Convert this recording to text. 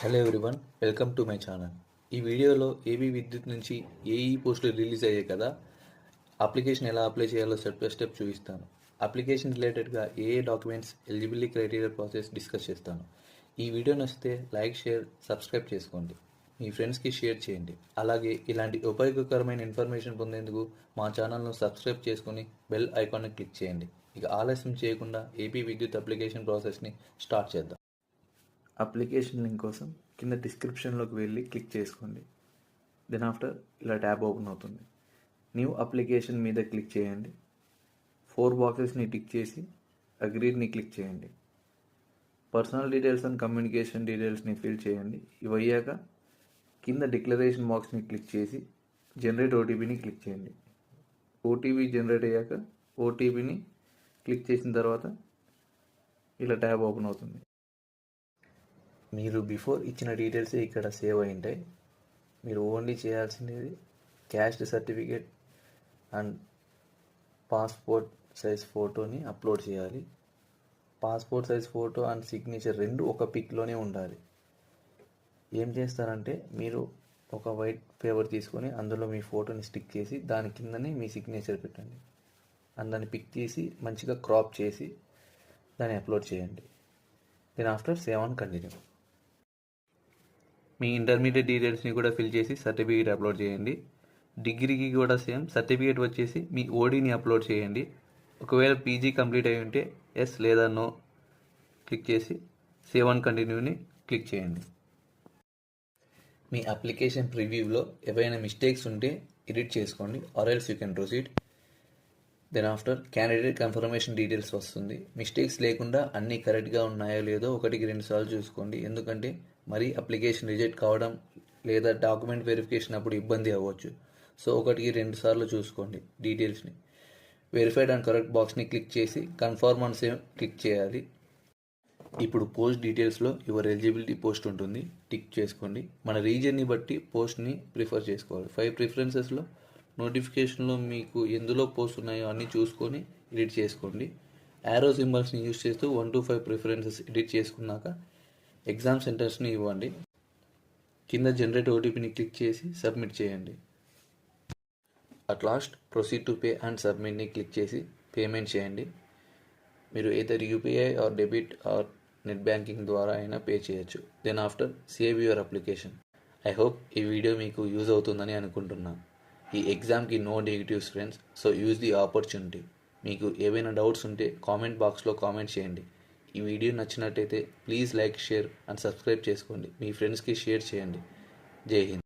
Hello everyone, welcome to my channel. ఈ వీడియోలో AB విద్యుత్ నుంచి ఏఈ పోస్టులు రిలీజ్ అయ్యాయి కదా, అప్లికేషన్ ఎలా అప్లై చేయాలో స్టెప్ బై స్టెప్ చూపిస్తాను. అప్లికేషన్ రిలేటెడ్గా ఏ documents, eligibility criteria process discuss చేస్తాను. ఈ వీడియో నచ్చితే లైక్, షేర్, సబ్స్క్రైబ్ చేసుకోండి. మీ ఫ్రెండ్స్కి షేర్ చేయండి. అలాగే ఇలాంటి ఉపయోగకరమైన ఇన్ఫర్మేషన్ పొందేందుకు మా ఛానల్ను సబ్స్క్రైబ్ చేసుకుని బెల్ ఐకాన్ని క్లిక్ చేయండి. ఇక ఆలస్యం చేయకుండా ఏపీ విద్యుత్ అప్లికేషన్ ప్రాసెస్ని స్టార్ట్ చేద్దాం. అప్లికేషన్ లింక్ కోసం కింద డిస్క్రిప్షన్లోకి వెళ్ళి క్లిక్ చేసుకోండి. దెన్ ఆఫ్టర్ ఇలా ట్యాబ్ ఓపెన్ అవుతుంది. న్యూ అప్లికేషన్ మీద క్లిక్ చేయండి. 4 బాక్సెస్ని టిక్ చేసి అగ్రీని క్లిక్ చేయండి. పర్సనల్ డీటెయిల్స్ అండ్ కమ్యూనికేషన్ డీటెయిల్స్ని ఫిల్ చేయండి. ఇవి అయ్యాక కింద డిక్లరేషన్ బాక్స్ని క్లిక్ చేసి జనరేట్ ఓటీపీని క్లిక్ చేయండి. ఓటీపీ జనరేట్ అయ్యాక ఓటీపీని క్లిక్ చేసిన తర్వాత ఇలా ట్యాబ్ ఓపెన్ అవుతుంది. మీరు బిఫోర్ ఇచ్చిన డీటెయిల్స్ ఇక్కడ సేవ్ అయి ఉంటాయి. మీరు ఓన్లీ చేయాల్సింది caste certificate and passport size ఫోటోని అప్లోడ్ చేయాలి. Passport size photo and signature రెండు ఒక పిక్లోనే ఉండాలి. ఏం చేస్తారంటే మీరు ఒక వైట్ పేపర్ తీసుకొని అందులో మీ ఫోటోని స్టిక్ చేసి దాని కిందనే మీ సిగ్నేచర్ పెట్టండి. అండ్ దాన్ని పిక్ తీసి మంచిగా క్రాప్ చేసి దాన్ని అప్లోడ్ చేయండి. Then after save on continue. మీ ఇంటర్మీడియట్ డీటెయిల్స్ని కూడా ఫిల్ చేసి సర్టిఫికేట్ అప్లోడ్ చేయండి. డిగ్రీకి కూడా సేమ్ సర్టిఫికేట్ వచ్చేసి మీ ఓడీని అప్లోడ్ చేయండి. ఒకవేళ పీజీ కంప్లీట్ అయి ఉంటే ఎస్ లేదా నో క్లిక్ చేసి సేవ్ ఆన్ కంటిన్యూని క్లిక్ చేయండి. మీ అప్లికేషన్ ప్రివ్యూలో ఏవైనా మిస్టేక్స్ ఉంటే ఎడిట్ చేసుకోండి, or else you can proceed. Then after candidate confirmation details వస్తుంది. మిస్టేక్స్ లేకుండా అన్నీ కరెక్ట్గా ఉన్నాయో లేదో 1-2 సార్లు చూసుకోండి. ఎందుకంటే మరీ అప్లికేషన్ రిజెక్ట్ కావడం లేదా డాక్యుమెంట్ వెరిఫికేషన్ అప్పుడు ఇబ్బంది అవ్వచ్చు. సో 1-2 సార్లు చూసుకోండి డీటెయిల్స్ని. వెరిఫైడ్ అండ్ కరెక్ట్ బాక్స్ని క్లిక్ చేసి కన్ఫర్మ్ ఆన్ సేవ్ క్లిక్ చేయాలి. ఇప్పుడు పోస్ట్ డీటెయిల్స్లో యువర్ ఎలిజిబిలిటీ పోస్ట్ ఉంటుంది, టిక్ చేసుకోండి. మన రీజియన్ని బట్టి పోస్ట్ని ప్రిఫర్ చేసుకోవాలి. 5 ప్రిఫరెన్సెస్లో నోటిఫికేషన్లో మీకు ఎందులో పోస్ట్ ఉన్నాయో అన్నీ చూసుకొని ఎడిట్ చేసుకోండి. యారో సింబల్స్ని యూజ్ చేస్తూ 1 to 5 ప్రిఫరెన్సెస్ ఎడిట్ చేసుకున్నాక ఎగ్జామ్ సెంటర్స్ని ఇవ్వండి. కింద జనరేట్ ఓటీపీని క్లిక్ చేసి సబ్మిట్ చేయండి. At last proceed to pay and సబ్మిట్ని క్లిక్ చేసి పేమెంట్ చేయండి. మీరు either UPI or debit or net banking ద్వారా అయినా పే చేయొచ్చు. Then after save your application. I hope ఈ వీడియో మీకు యూజ్ అవుతుందని అనుకుంటున్నాను. ఈ ఎగ్జామ్కి no negatives friends, so use the opportunity. మీకు ఏవైనా డౌట్స్ ఉంటే కామెంట్ బాక్స్లో కామెంట్ చేయండి. ఈ వీడియో నచ్చినట్టయితే please like, share and subscribe చేసుకోండి. మీ ఫ్రెండ్స్కి షేర్ చేయండి. జై హింద్.